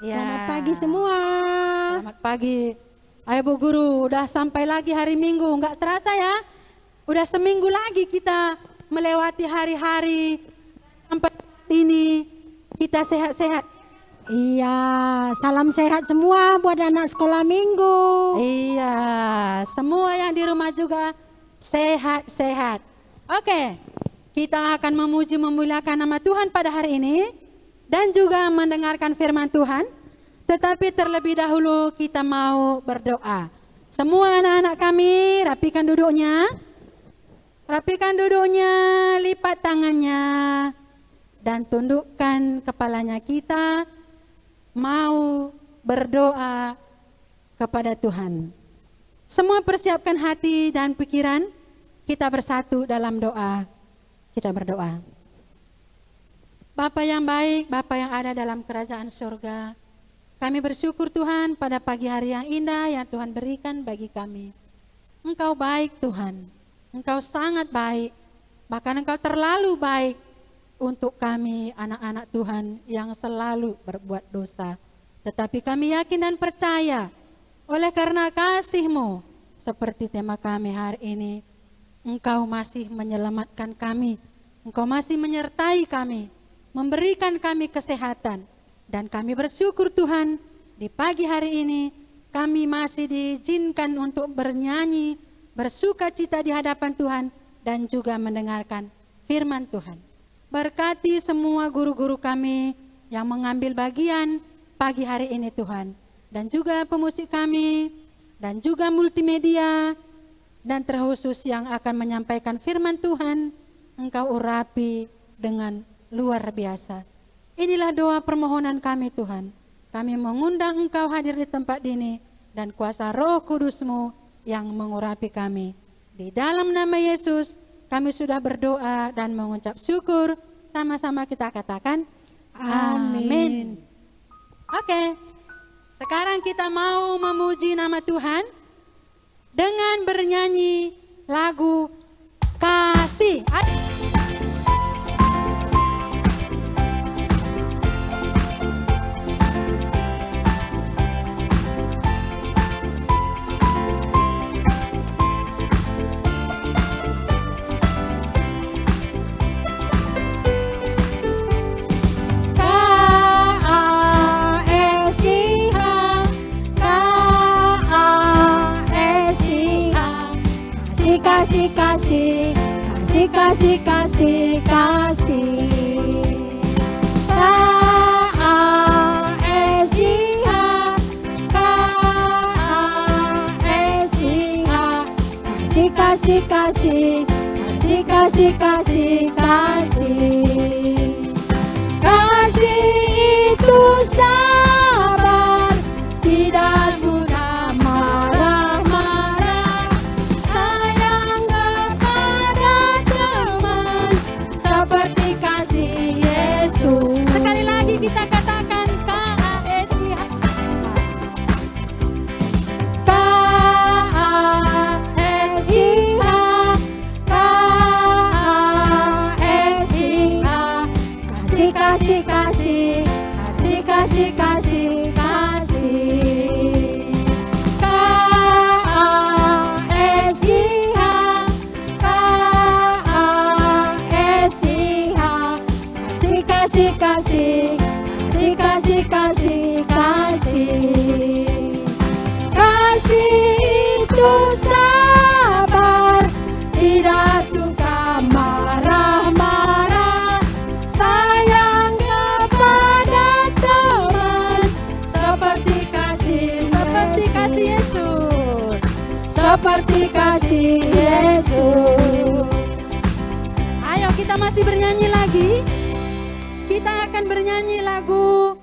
Ya. Selamat pagi semua. Selamat pagi. Ayo Bu Guru, udah sampai lagi hari Minggu, nggak terasa ya? Udah seminggu lagi kita melewati hari-hari sampai ini kita sehat-sehat. Iya, salam sehat semua buat anak sekolah minggu. Iya, semua yang di rumah juga sehat-sehat. Oke, kita akan memuji memuliakan nama Tuhan pada hari ini dan juga mendengarkan firman Tuhan. Tetapi terlebih dahulu kita mau berdoa. Semua anak-anak kami rapikan duduknya. Rapikan duduknya, lipat tangannya dan tundukkan kepalanya. Kita mau berdoa kepada Tuhan. Semua persiapkan hati dan pikiran, kita bersatu dalam doa. Kita berdoa. Bapa yang baik, Bapa yang ada dalam kerajaan surga, kami bersyukur Tuhan pada pagi hari yang indah yang Tuhan berikan bagi kami. Engkau baik Tuhan, Engkau sangat baik, bahkan Engkau terlalu baik untuk kami anak-anak Tuhan yang selalu berbuat dosa. Tetapi kami yakin dan percaya oleh karena kasih-Mu, seperti tema kami hari ini, Engkau masih menyelamatkan kami, Engkau masih menyertai kami, memberikan kami kesehatan. Dan kami bersyukur Tuhan, di pagi hari ini kami masih diizinkan untuk bernyanyi, bersuka cita di hadapan Tuhan, dan juga mendengarkan firman Tuhan. Berkati semua guru-guru kami yang mengambil bagian pagi hari ini Tuhan, dan juga pemusik kami, dan juga multimedia, dan terkhusus yang akan menyampaikan firman Tuhan, Engkau urapi dengan luar biasa. Inilah doa permohonan kami Tuhan. Kami mengundang Engkau hadir di tempat ini dan kuasa Roh Kudus-Mu yang mengurapi kami. Di dalam nama Yesus kami sudah berdoa dan mengucap syukur. Sama-sama kita katakan amin. Oke, sekarang kita mau memuji nama Tuhan dengan bernyanyi lagu Kasih. Kasih, kasih, kasih, kasih, kasih, kasih. Kasih, kasih, kasih, kasih, kasih, kasih. Kasih itu sabar, tidak suka marah-marah, sayang kepada teman, seperti kasih Yesus. Sekali lagi kita katakan KASIH. Kasih, kasih, kasih, kasih, kasih, kasih. Kasih, kasih, kasih, kasih, kasih, kasih. Kasih itu sabar, tidak suka marah-marah, sayang kepada teman, seperti kasih Yesus, seperti kasih Yesus. Ayo kita masih bernyanyi lagi. Kita akan bernyanyi lagu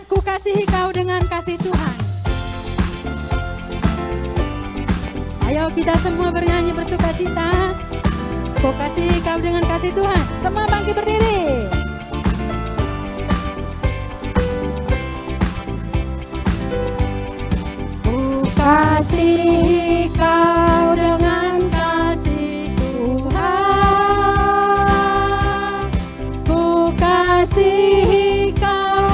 Ku kasihi kau dengan kasih Tuhan. Ayo kita semua bernyanyi bersuka cita. Ku kasihi kau dengan kasih Tuhan. Semua bangkit berdiri. Ku kasihi kau dengan kasih Tuhan. Ku kasihi kau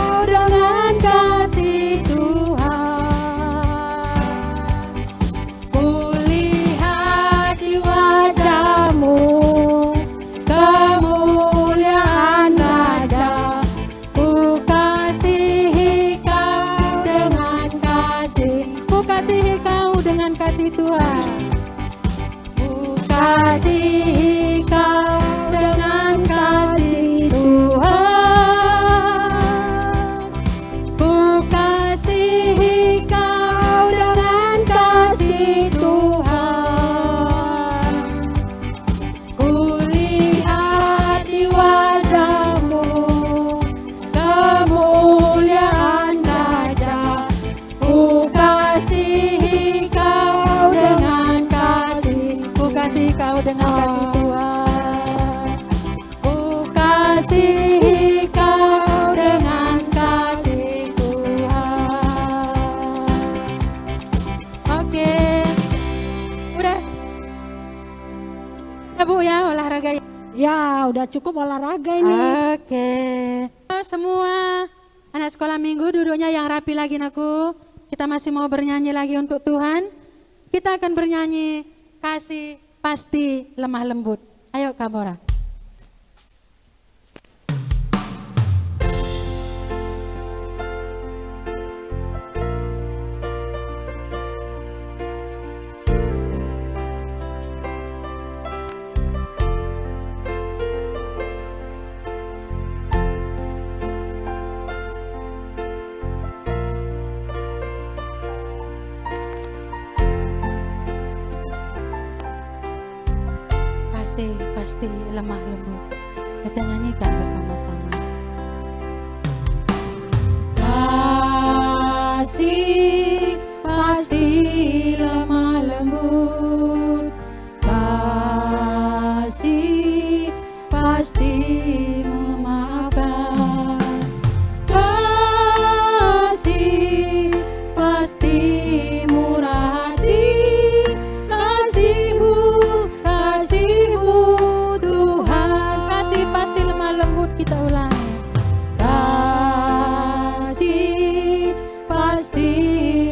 udah cukup olahraga ini. Oke. Semua anak sekolah minggu duduknya yang rapi lagi Naku. Kita masih mau bernyanyi lagi untuk Tuhan. Kita akan bernyanyi kasih pasti lemah lembut. Ayo Kabora. Pasti lemah lembut. Kita nyanyikan bersama-sama. Kasih pasti lemah lembut. Kasih pasti memaafkan. Kasih pasti murah hati. Kita ulangi. Kasih pasti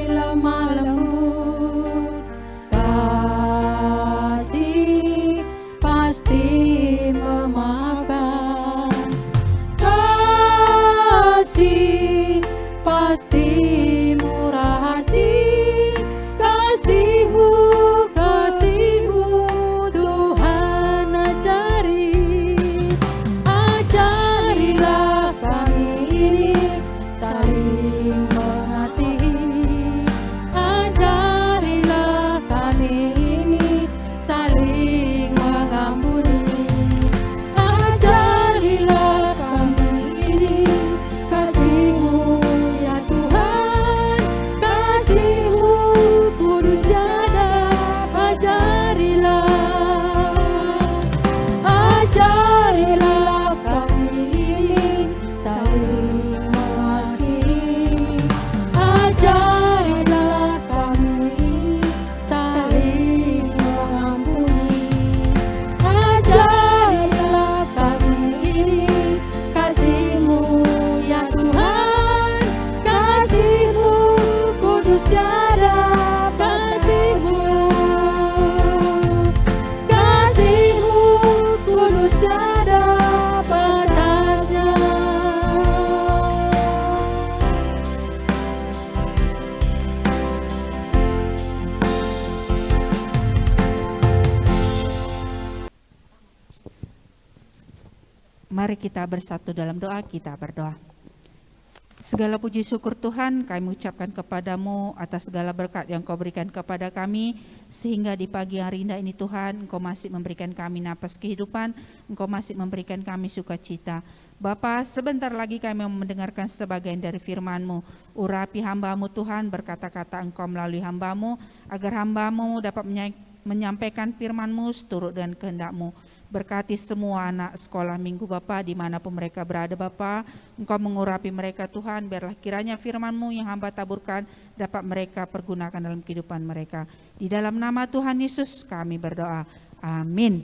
lemah lembut. Kasih pasti memaafkan. Kasih pasti murah hati. Kasihmu Tuhan ajari. Mari kita bersatu dalam doa, kita berdoa. Segala puji syukur Tuhan kami ucapkan kepadamu atas segala berkat yang Kau berikan kepada kami, sehingga di pagi hari indah ini Tuhan, Engkau masih memberikan kami napas kehidupan, Engkau masih memberikan kami sukacita. Bapa, sebentar lagi kami mendengarkan sebagian dari firman-Mu. Urapi hamba-Mu Tuhan, berkata-kata Engkau melalui hamba-Mu, agar hamba-Mu dapat menyampaikan firman-Mu seturut dengan kehendak-Mu. Berkati semua anak sekolah minggu Bapa, dimanapun mereka berada Bapa, Engkau mengurapi mereka Tuhan, biarlah kiranya firman-Mu yang hamba taburkan dapat mereka pergunakan dalam kehidupan mereka. Di dalam nama Tuhan Yesus kami berdoa, amin.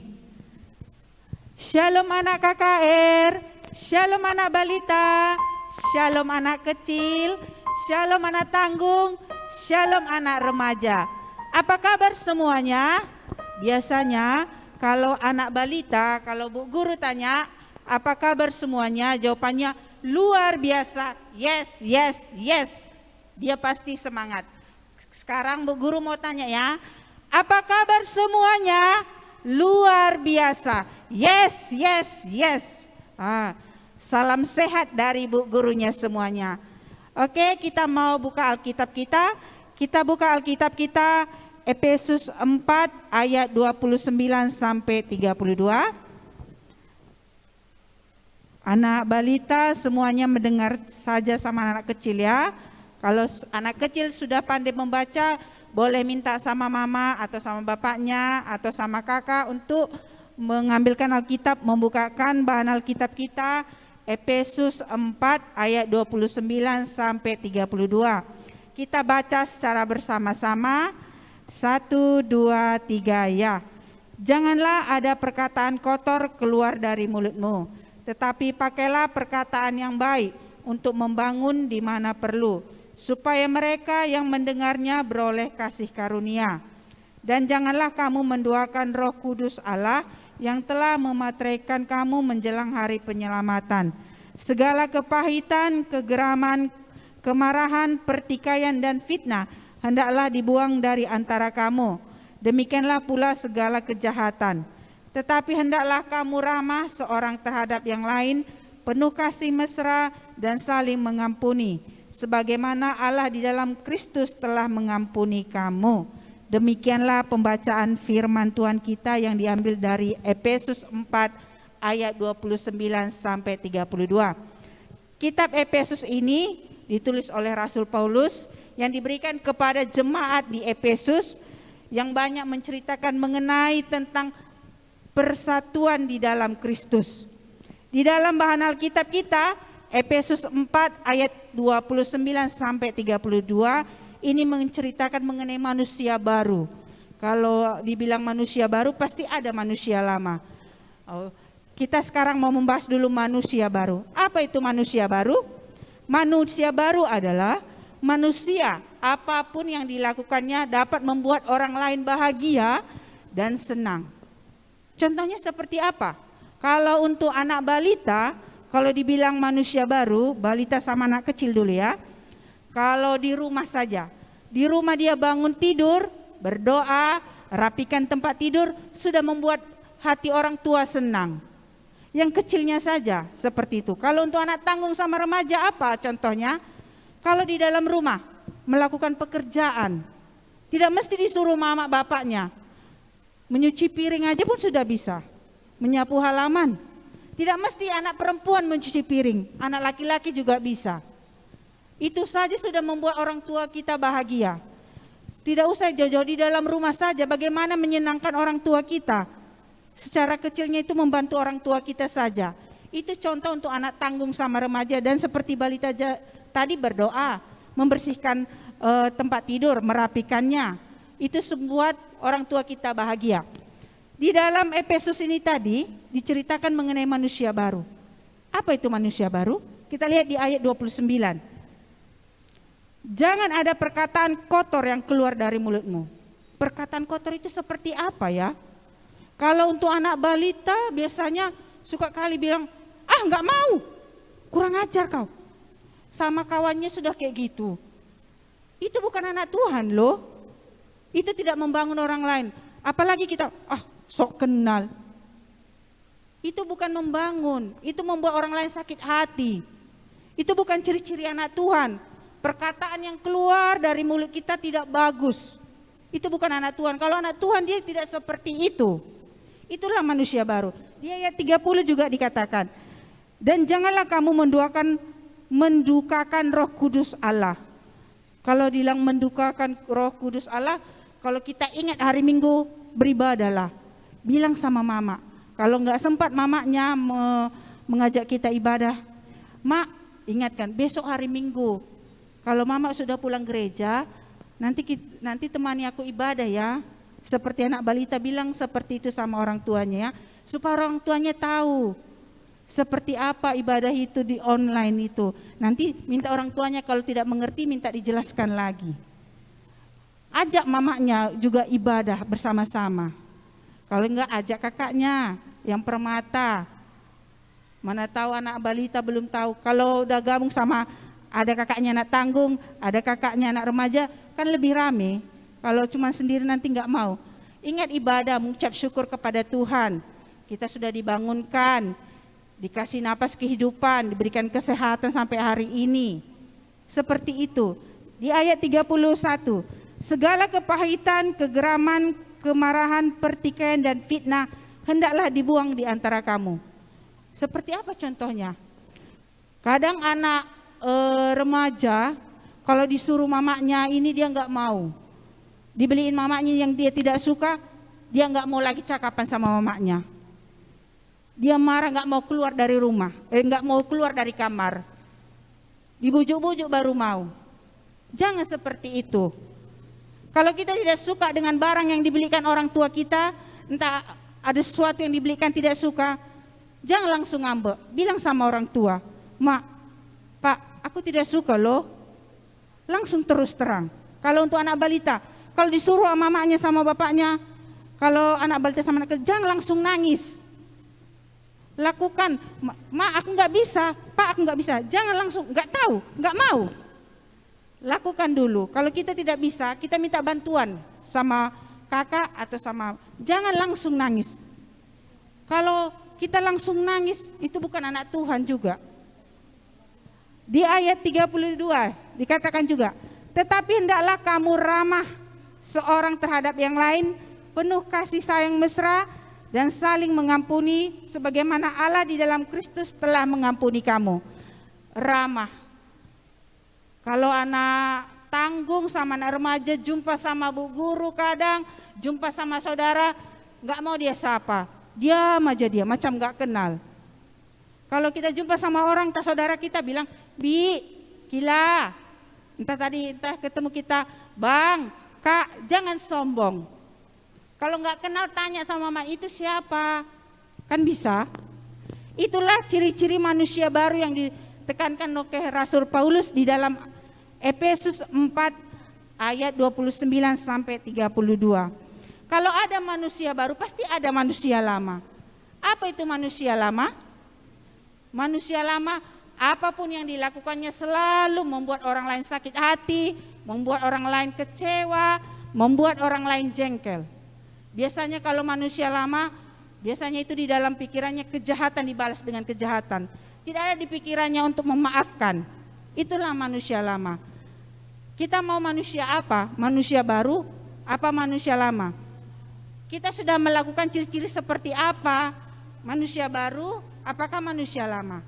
Shalom anak KKR, shalom anak balita, shalom anak kecil, shalom anak tanggung, shalom anak remaja. Apa kabar semuanya? Biasanya kalau anak balita, kalau Bu Guru tanya, apa kabar semuanya? Jawabannya luar biasa, yes, yes, yes. Dia pasti semangat. Sekarang Bu Guru mau tanya ya, apa kabar semuanya? Luar biasa, yes, yes, yes. Salam sehat dari Bu Gurunya semuanya. Oke, kita mau buka Alkitab kita. Kita buka Alkitab kita, Efesus 4 ayat 29 sampai 32. Anak balita semuanya mendengar saja sama anak kecil ya. Kalau anak kecil sudah pandai membaca, boleh minta sama mama atau sama bapaknya atau sama kakak untuk mengambilkan Alkitab, membukakan bahan Alkitab kita, Efesus 4 ayat 29 sampai 32. Kita baca secara bersama-sama. 1, 2, 3 ya. Janganlah ada perkataan kotor keluar dari mulutmu, tetapi pakailah perkataan yang baik untuk membangun di mana perlu, supaya mereka yang mendengarnya beroleh kasih karunia. Dan janganlah kamu menduakan Roh Kudus Allah yang telah memateraikan kamu menjelang hari penyelamatan. Segala kepahitan, kegeraman, kemarahan, pertikaian dan fitnah hendaklah dibuang dari antara kamu. Demikianlah pula segala kejahatan. Tetapi hendaklah kamu ramah seorang terhadap yang lain, penuh kasih mesra dan saling mengampuni, sebagaimana Allah di dalam Kristus telah mengampuni kamu. Demikianlah pembacaan firman Tuhan kita yang diambil dari Efesus 4 ayat 29 sampai 32. Kitab Efesus ini ditulis oleh Rasul Paulus yang diberikan kepada jemaat di Efesus, yang banyak menceritakan mengenai tentang persatuan di dalam Kristus. Di dalam bahan Alkitab kita, Efesus 4 ayat 29 sampai 32 ini menceritakan mengenai manusia baru. Kalau dibilang manusia baru pasti ada manusia lama. Kita sekarang mau membahas dulu manusia baru. Apa itu manusia baru? Manusia baru adalah manusia, apapun yang dilakukannya dapat membuat orang lain bahagia dan senang. Contohnya seperti apa? Kalau untuk anak balita, kalau dibilang manusia baru, balita sama anak kecil dulu ya. Kalau di rumah saja, di rumah dia bangun tidur, berdoa, rapikan tempat tidur, sudah membuat hati orang tua senang. Yang kecilnya saja seperti itu. Kalau untuk anak tanggung sama remaja apa contohnya? Kalau di dalam rumah melakukan pekerjaan, tidak mesti disuruh mama bapaknya. Menyuci piring aja pun sudah bisa. Menyapu halaman. Tidak mesti anak perempuan mencuci piring, anak laki-laki juga bisa. Itu saja sudah membuat orang tua kita bahagia. Tidak usah jauh-jauh, di dalam rumah saja bagaimana menyenangkan orang tua kita. Secara kecilnya itu membantu orang tua kita saja. Itu contoh untuk anak tanggung sama remaja, dan seperti balita tadi berdoa, membersihkan tempat tidur, merapikannya. Itu membuat orang tua kita bahagia. Di dalam Efesus ini tadi diceritakan mengenai manusia baru. Apa itu manusia baru? Kita lihat di ayat 29. Jangan ada perkataan kotor yang keluar dari mulutmu. Perkataan kotor itu seperti apa ya? Kalau untuk anak balita biasanya suka kali bilang, nggak mau, kurang ajar kau. Sama kawannya sudah kayak gitu. Itu bukan anak Tuhan loh. Itu tidak membangun orang lain. Apalagi kita, sok kenal. Itu bukan membangun, itu membuat orang lain sakit hati. Itu bukan ciri-ciri anak Tuhan. Perkataan yang keluar dari mulut kita tidak bagus. Itu bukan anak Tuhan. Kalau anak Tuhan dia tidak seperti itu. Itulah manusia baru. Di ayat 30 juga dikatakan, dan janganlah kamu mendukakan Roh Kudus Allah. Kalau bilang mendukakan Roh Kudus Allah, kalau kita ingat hari Minggu beribadahlah. Bilang sama mama. Kalau enggak sempat mamanya mengajak kita ibadah, Mak, ingatkan besok hari Minggu. Kalau mama sudah pulang gereja, nanti temani aku ibadah ya. Seperti anak balita bilang seperti itu sama orang tuanya ya, supaya orang tuanya tahu seperti apa ibadah itu di online itu. Nanti minta orang tuanya kalau tidak mengerti minta dijelaskan lagi. Ajak mamanya juga ibadah bersama-sama. Kalau enggak ajak kakaknya yang permata. Mana tahu anak balita belum tahu. Kalau udah gabung sama ada kakaknya anak tanggung, ada kakaknya anak remaja, kan lebih rame. Kalau cuma sendiri nanti enggak mau. Ingat ibadah, mengucap syukur kepada Tuhan. Kita sudah dibangunkan, dikasih napas kehidupan, diberikan kesehatan sampai hari ini. Seperti itu. Di ayat 31, segala kepahitan, kegeraman, kemarahan, pertikaian dan fitnah hendaklah dibuang di antara kamu. Seperti apa contohnya? Kadang anak remaja kalau disuruh mamanya ini dia enggak mau. Dibeliin mamanya yang dia tidak suka, dia enggak mau lagi cakapan sama mamanya. Dia marah, enggak mau keluar dari rumah, enggak mau keluar dari kamar. Dibujuk-bujuk baru mau. Jangan seperti itu. Kalau kita tidak suka dengan barang yang dibelikan orang tua kita, entah ada sesuatu yang dibelikan tidak suka, jangan langsung ngambek. Bilang sama orang tua, "Mak, Pak, aku tidak suka loh." Langsung terus terang. Kalau untuk anak balita, kalau disuruh sama mamanya sama bapaknya, kalau anak balita sama anak kecil, jangan langsung nangis. Lakukan, "Ma, aku nggak bisa, Pak, aku nggak bisa." Jangan langsung, nggak tahu, nggak mau. Lakukan dulu. Kalau kita tidak bisa, kita minta bantuan sama kakak atau sama, jangan langsung nangis. Kalau kita langsung nangis, itu bukan anak Tuhan juga. Di ayat 32 dikatakan juga, "Tetapi hendaklah kamu ramah seorang terhadap yang lain, penuh kasih sayang mesra, dan saling mengampuni sebagaimana Allah di dalam Kristus telah mengampuni kamu." Ramah. Kalau anak tanggung sama anak remaja, jumpa sama bu guru kadang, jumpa sama saudara, nggak mau dia sapa, diam aja dia, macam nggak kenal. Kalau kita jumpa sama orang, entah saudara kita bilang, "Bi, Kila," entah ketemu kita, "Bang, Kak," jangan sombong. Kalau nggak kenal tanya sama mama, "Itu siapa?" Kan bisa. Itulah ciri-ciri manusia baru yang ditekankan oleh Rasul Paulus di dalam Efesus 4 ayat 29 sampai 32. Kalau ada manusia baru, pasti ada manusia lama. Apa itu manusia lama? Manusia lama, apapun yang dilakukannya selalu membuat orang lain sakit hati, membuat orang lain kecewa, membuat orang lain jengkel. Biasanya kalau manusia lama, biasanya itu di dalam pikirannya kejahatan dibalas dengan kejahatan. Tidak ada di pikirannya untuk memaafkan. Itulah manusia lama. Kita mau manusia apa? Manusia baru apa manusia lama? Kita sudah melakukan ciri-ciri seperti apa? Manusia baru apakah manusia lama?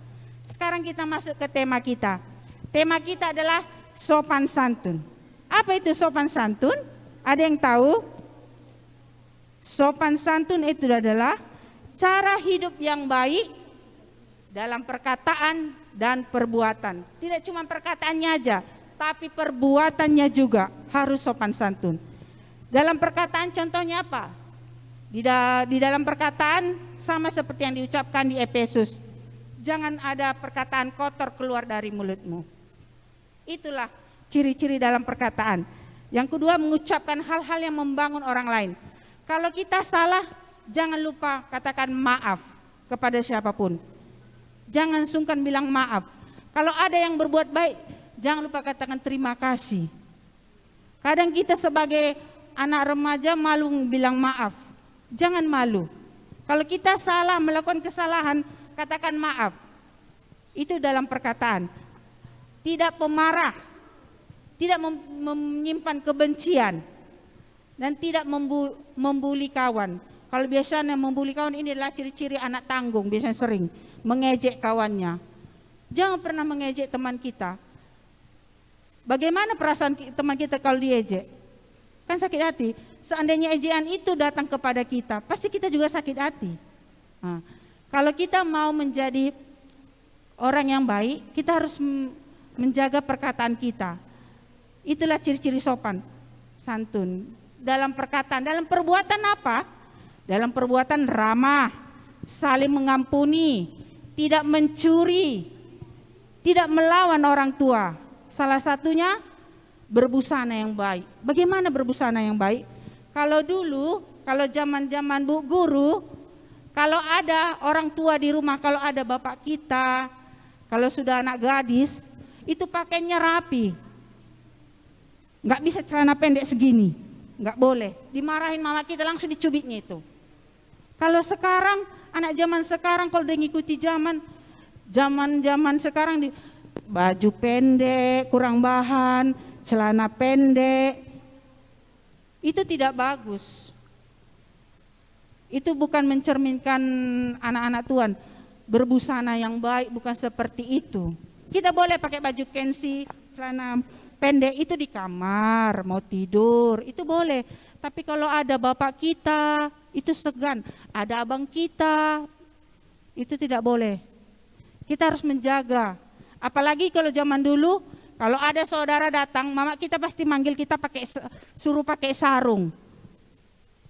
Sekarang kita masuk ke tema kita. Tema kita adalah sopan santun. Apa itu sopan santun? Ada yang tahu? Sopan santun itu adalah cara hidup yang baik dalam perkataan dan perbuatan. Tidak cuma perkataannya aja, tapi perbuatannya juga harus sopan santun. Dalam perkataan contohnya apa? Di dalam perkataan sama seperti yang diucapkan di Efesus. Jangan ada perkataan kotor keluar dari mulutmu. Itulah ciri-ciri dalam perkataan. Yang kedua, mengucapkan hal-hal yang membangun orang lain. Kalau kita salah, jangan lupa katakan maaf kepada siapapun. Jangan sungkan bilang maaf. Kalau ada yang berbuat baik, jangan lupa katakan terima kasih. Kadang kita sebagai anak remaja malu bilang maaf. Jangan malu. Kalau kita salah melakukan kesalahan, katakan maaf. Itu dalam perkataan. Tidak pemarah, tidak menyimpan kebencian, dan tidak membuli kawan. Kalau biasanya membuli kawan ini adalah ciri-ciri anak tanggung, biasanya sering mengejek kawannya. Jangan pernah mengejek teman kita. Bagaimana perasaan teman kita kalau diejek? Kan sakit hati. Seandainya ejekan itu datang kepada kita, pasti kita juga sakit hati. Nah, kalau kita mau menjadi orang yang baik, kita harus menjaga perkataan kita. Itulah ciri-ciri sopan santun. Dalam perkataan, dalam perbuatan apa? Dalam perbuatan ramah, saling mengampuni, tidak mencuri, tidak melawan orang tua. Salah satunya berbusana yang baik. Bagaimana berbusana yang baik? Kalau dulu, kalau zaman-zaman Bu Guru, kalau ada orang tua di rumah, kalau ada bapak kita, kalau sudah anak gadis, itu pakainya rapi. Nggak bisa celana pendek segini, nggak boleh. Dimarahin mama kita, langsung dicubitnya itu. Kalau sekarang, anak zaman sekarang kalau udah ngikuti zaman sekarang baju pendek, kurang bahan, celana pendek, itu tidak bagus. Itu bukan mencerminkan anak-anak Tuhan. Berbusana yang baik bukan seperti itu. Kita boleh pakai baju kensi, celana pendek itu di kamar, mau tidur, itu boleh. Tapi kalau ada bapak kita, itu segan. Ada abang kita, itu tidak boleh. Kita harus menjaga. Apalagi kalau zaman dulu, kalau ada saudara datang, mama kita pasti manggil kita suruh pakai sarung.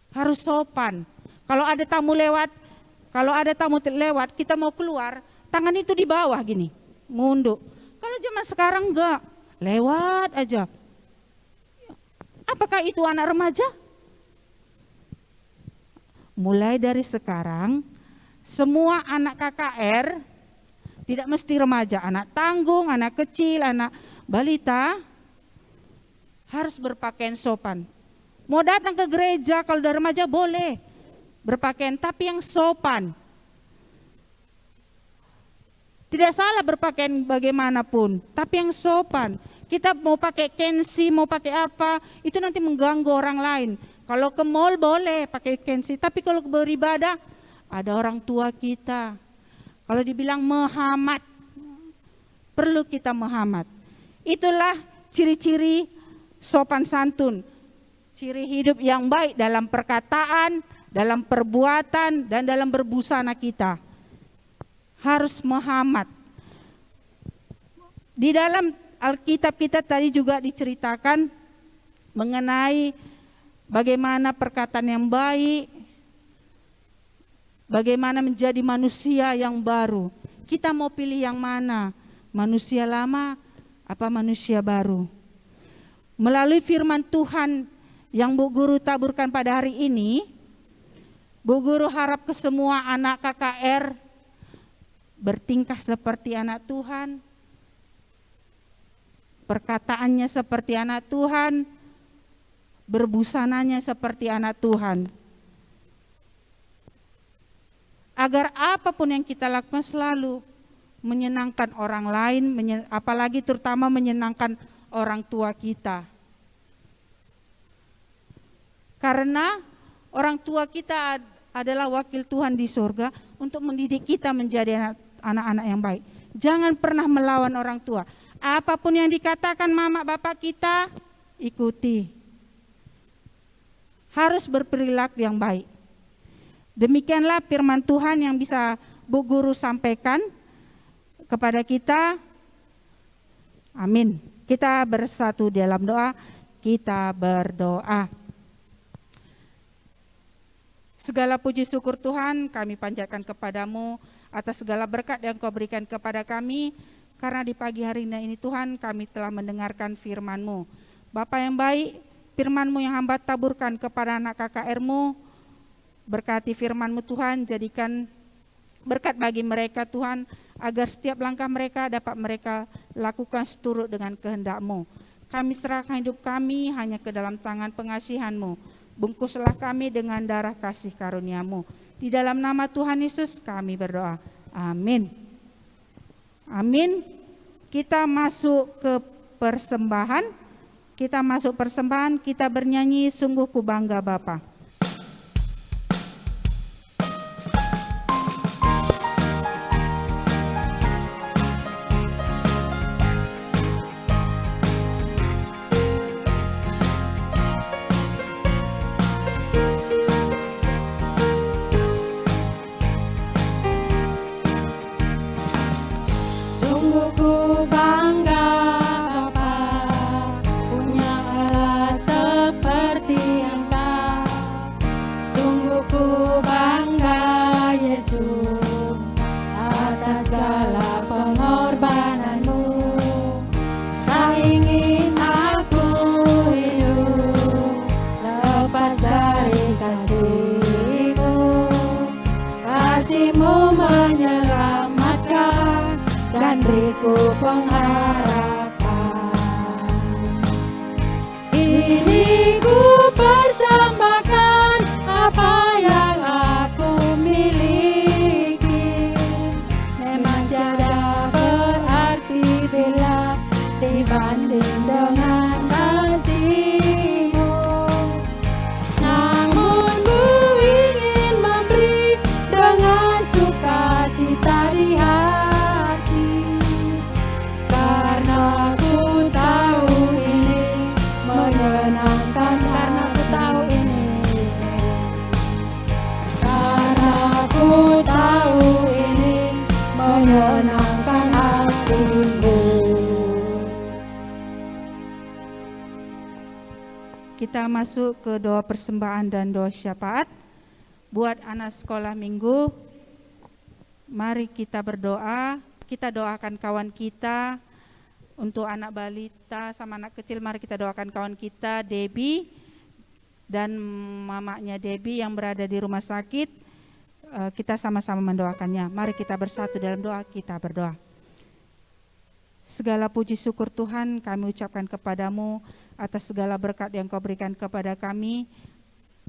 Harus sopan. Kalau ada tamu lewat, kita mau keluar, tangan itu di bawah gini, ngunduk. Kalau zaman sekarang enggak, lewat aja. Apakah itu anak remaja? Mulai dari sekarang, semua anak KKR, tidak mesti remaja, anak tanggung, anak kecil, anak balita, harus berpakaian sopan. Mau datang ke gereja, kalau udah remaja boleh berpakaian, tapi yang sopan. Tidak salah berpakaian bagaimanapun, tapi yang sopan. Kita mau pakai kensi, mau pakai apa, itu nanti mengganggu orang lain. Kalau ke mall boleh pakai kensi, tapi kalau beribadah, ada orang tua kita. Kalau dibilang Muhammad, perlu kita Muhammad. Itulah ciri-ciri sopan santun, ciri hidup yang baik dalam perkataan, dalam perbuatan, dan dalam berbusana kita. Harus Muhammad. Di dalam Alkitab kita tadi juga diceritakan mengenai bagaimana perkataan yang baik, bagaimana menjadi manusia yang baru. Kita mau pilih yang mana? Manusia lama apa manusia baru? Melalui firman Tuhan yang Bu Guru taburkan pada hari ini, Bu Guru harap ke semua anak KKR bertingkah seperti anak Tuhan, perkataannya seperti anak Tuhan, berbusananya seperti anak Tuhan. Agar apapun yang kita lakukan selalu menyenangkan orang lain, apalagi terutama menyenangkan orang tua kita. Karena orang tua kita adalah wakil Tuhan di surga untuk mendidik kita menjadi anak-anak yang baik. Jangan pernah melawan orang tua. Apapun yang dikatakan mama bapak kita, ikuti. Harus berperilaku yang baik. Demikianlah firman Tuhan yang bisa Bu Guru sampaikan kepada kita. Amin. Kita bersatu dalam doa, kita berdoa. Segala puji syukur Tuhan kami panjatkan kepadamu atas segala berkat yang Kau berikan kepada kami, karena di pagi hari ini Tuhan kami telah mendengarkan firman-Mu. Bapa yang baik, firman-Mu yang hamba taburkan kepada anak KKR-Mu, berkati firman-Mu Tuhan, jadikan berkat bagi mereka Tuhan, agar setiap langkah mereka dapat mereka lakukan seturut dengan kehendak-Mu. Kami serahkan hidup kami hanya ke dalam tangan pengasihan-Mu. Bungkuslah kami dengan darah kasih karunia-Mu. Di dalam nama Tuhan Yesus kami berdoa. Amin. Amin. Kita masuk ke persembahan. Kita bernyanyi Sungguh Ku Bangga Bapa. Kita masuk ke doa persembahan dan doa syafaat. buat anak sekolah minggu. Mari kita berdoa, kita doakan kawan kita. Untuk anak balita sama anak kecil, mari kita doakan kawan kita Debbie dan mamanya Debbie yang berada di rumah sakit. Kita sama-sama mendoakannya. Mari kita bersatu dalam doa, kita berdoa. Segala puji syukur Tuhan kami ucapkan kepadamu atas segala berkat yang kau berikan kepada kami.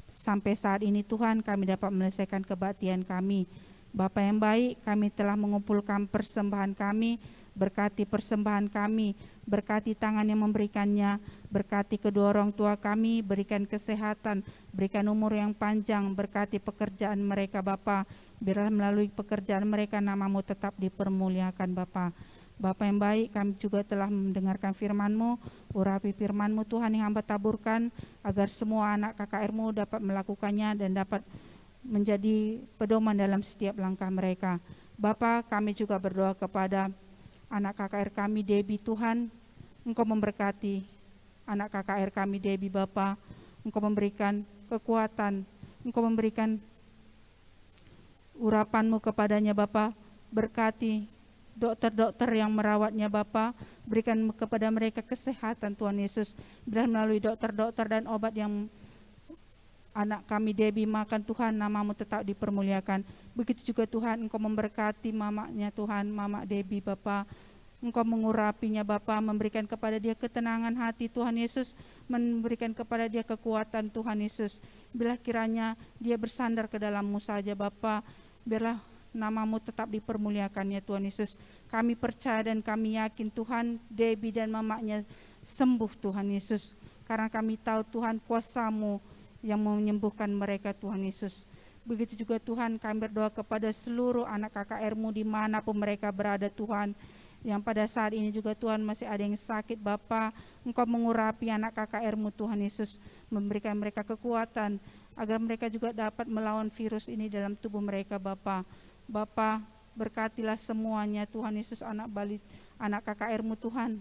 Sampai saat ini Tuhan kami dapat menyelesaikan kebaktian kami. Bapa yang baik, kami telah mengumpulkan persembahan kami. Berkati persembahan kami, berkati tangan yang memberikannya, berkati kedua orang tua kami, berikan kesehatan, berikan umur yang panjang, berkati pekerjaan mereka Bapa. Biarlah melalui pekerjaan mereka nama-Mu tetap dipermuliakan Bapa. Bapa yang baik, kami juga telah mendengarkan firman-Mu, urapi firman-Mu Tuhan yang hamba taburkan, agar semua anak KKR-Mu dapat melakukannya dan dapat menjadi pedoman dalam setiap langkah mereka. Bapa, kami juga berdoa kepada anak KKR kami Debbie Tuhan, Engkau memberkati anak KKR kami Debbie Bapa, Engkau memberikan kekuatan, Engkau memberikan urapan-Mu kepadanya Bapa, berkati dokter-dokter yang merawatnya Bapa, berikan kepada mereka kesehatan Tuhan Yesus, biar melalui dokter-dokter dan obat yang anak kami Debbie makan Tuhan, nama-Mu tetap dipermuliakan. Begitu juga Tuhan, Engkau memberkati mamanya Tuhan, mama Debbie Bapa. Engkau mengurapinya Bapa, memberikan kepada dia ketenangan hati Tuhan Yesus, memberikan kepada dia kekuatan Tuhan Yesus. Bila kiranya dia bersandar ke dalam-Mu saja Bapa, biarlah nama-Mu tetap dipermuliakan ya Tuhan Yesus. Kami percaya dan kami yakin Tuhan, Debbie dan mamanya sembuh Tuhan Yesus. Karena kami tahu Tuhan kuasa-Mu yang menyembuhkan mereka Tuhan Yesus. Begitu juga Tuhan kami berdoa kepada seluruh anak KKR-Mu dimanapun mereka berada Tuhan. Yang pada saat ini juga Tuhan masih ada yang sakit Bapa, Engkau mengurapi anak KKR-Mu Tuhan Yesus, memberikan mereka kekuatan agar mereka juga dapat melawan virus ini dalam tubuh mereka Bapa. Bapa, berkatilah semuanya Tuhan Yesus, anak KKR-Mu Tuhan.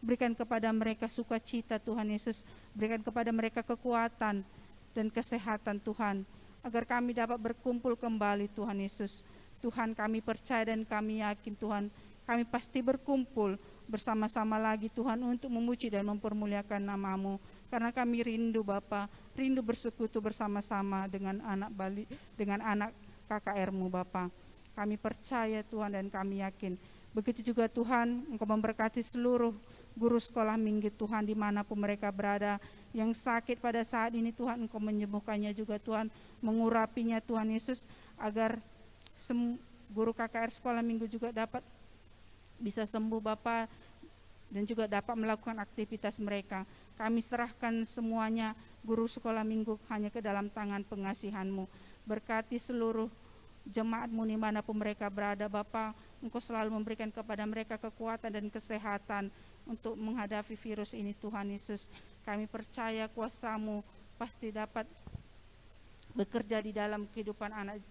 Berikan kepada mereka sukacita Tuhan Yesus, berikan kepada mereka kekuatan dan kesehatan Tuhan, agar kami dapat berkumpul kembali Tuhan Yesus. Tuhan, kami percaya dan kami yakin Tuhan, kami pasti berkumpul bersama-sama lagi Tuhan untuk memuji dan mempermuliakan nama-Mu. Karena kami rindu Bapa, rindu bersekutu bersama-sama dengan anak KKR-Mu Bapa. Kami percaya Tuhan dan kami yakin. Begitu juga Tuhan, Engkau memberkati seluruh guru sekolah minggu Tuhan dimanapun mereka berada. Yang sakit pada saat ini Tuhan, Engkau menyembuhkannya juga Tuhan, mengurapinya Tuhan Yesus, agar guru KKR sekolah minggu juga dapat bisa sembuh Bapa dan juga dapat melakukan aktivitas mereka. Kami serahkan semuanya guru sekolah minggu hanya ke dalam tangan pengasihan-Mu. Berkati seluruh jemaat-Mu dimanapun mereka berada Bapa, Engkau selalu memberikan kepada mereka kekuatan dan kesehatan untuk menghadapi virus ini Tuhan Yesus. Kami percaya kuasa-Mu pasti dapat bekerja di dalam kehidupan anak,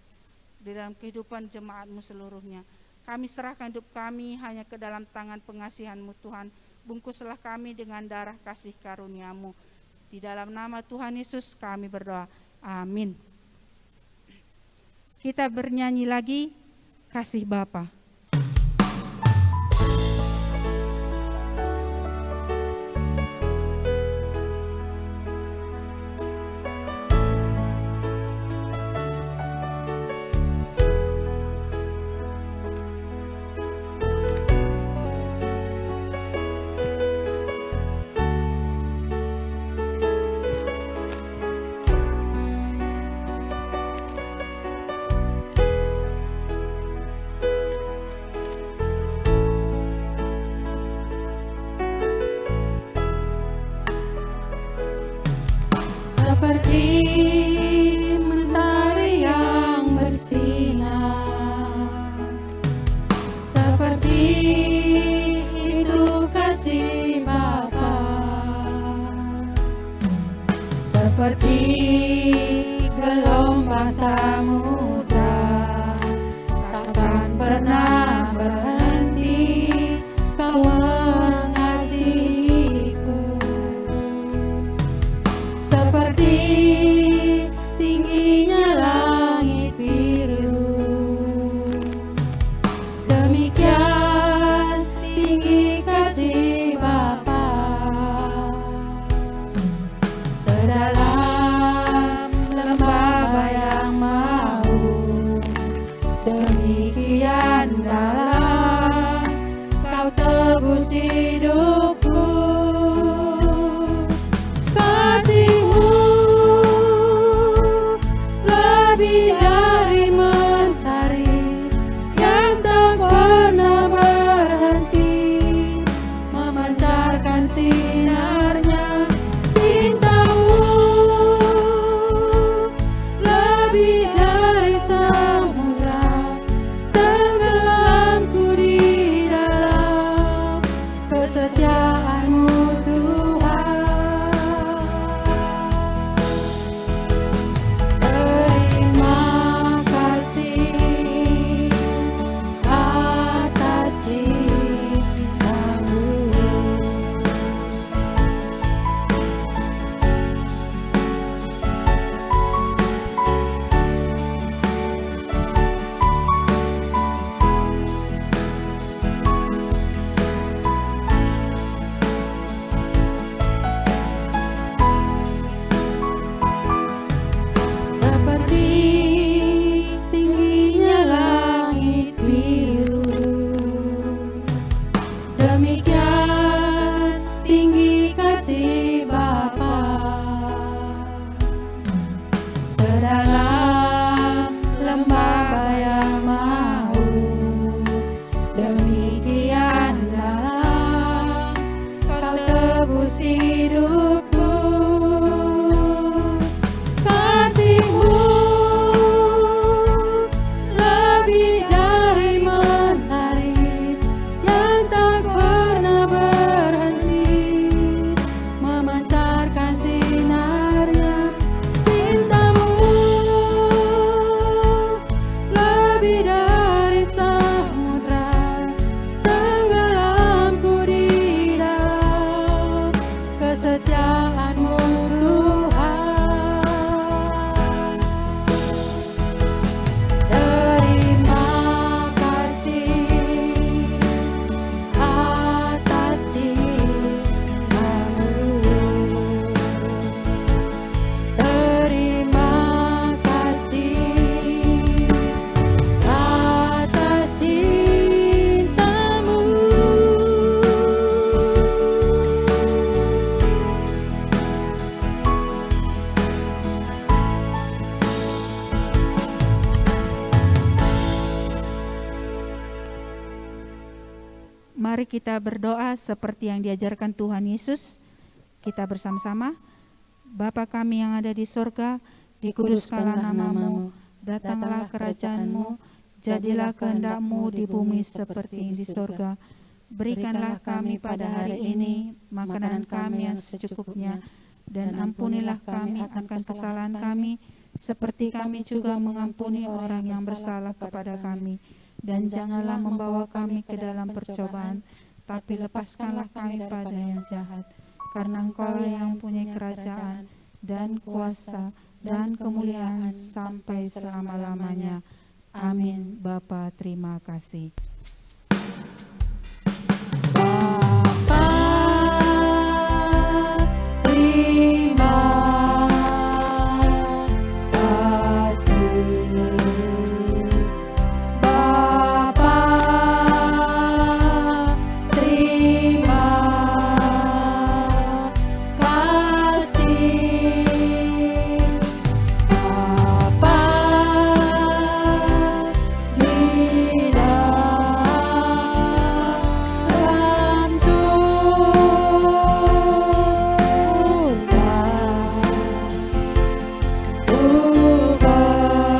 di dalam kehidupan jemaat-Mu seluruhnya. Kami serahkan hidup kami hanya ke dalam tangan pengasihan-Mu Tuhan. Bungkuslah kami dengan darah kasih karunia-Mu. Di dalam nama Tuhan Yesus kami berdoa. Amin. Kita bernyanyi lagi, Kasih Bapa. Seperti mentari yang bersinar, seperti itu kasih Bapa, seperti gelombang samudra, takkan pernah berhenti Kau mengasihiku. Seperti tingginya langit hidupku. Kasih-Mu lebih dari mentari yang tak pernah berhenti memancarkan sinarnya. Cinta-Mu lebih dari samudra, tenggelamku di dalam kesetiaan-Mu Tuhan. Terima kasih atas cinta-Mu. Terima kasih atas cinta-Mu. Mari kita berdoa seperti yang diajarkan Tuhan Yesus. Kita bersama-sama. Bapa kami yang ada di sorga, dikuduskanlah nama-Mu, datanglah kerajaan-Mu, jadilah kehendak-Mu di bumi seperti di sorga. Berikanlah kami pada hari ini makanan kami yang secukupnya, dan ampunilah kami akan kesalahan kami, seperti kami juga mengampuni orang yang bersalah kepada kami. Dan janganlah membawa kami ke dalam percobaan, tapi lepaskanlah kami pada yang jahat. Karena Engkau yang mempunyai kerajaan dan kuasa dan kemuliaan sampai selama-lamanya. Amin. Bapa, terima kasih. Bapa, terima kasih. Bapa, terima kasih. Bapa, di dalam surga, ku berterima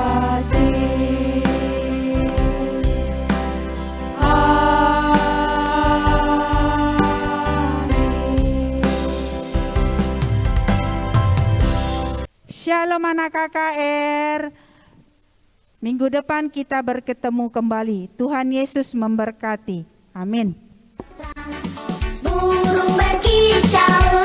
kasih. Amin. Shalom anak KKR. Minggu depan kita berketemu kembali. Tuhan Yesus memberkati. Amin. Burung berkicau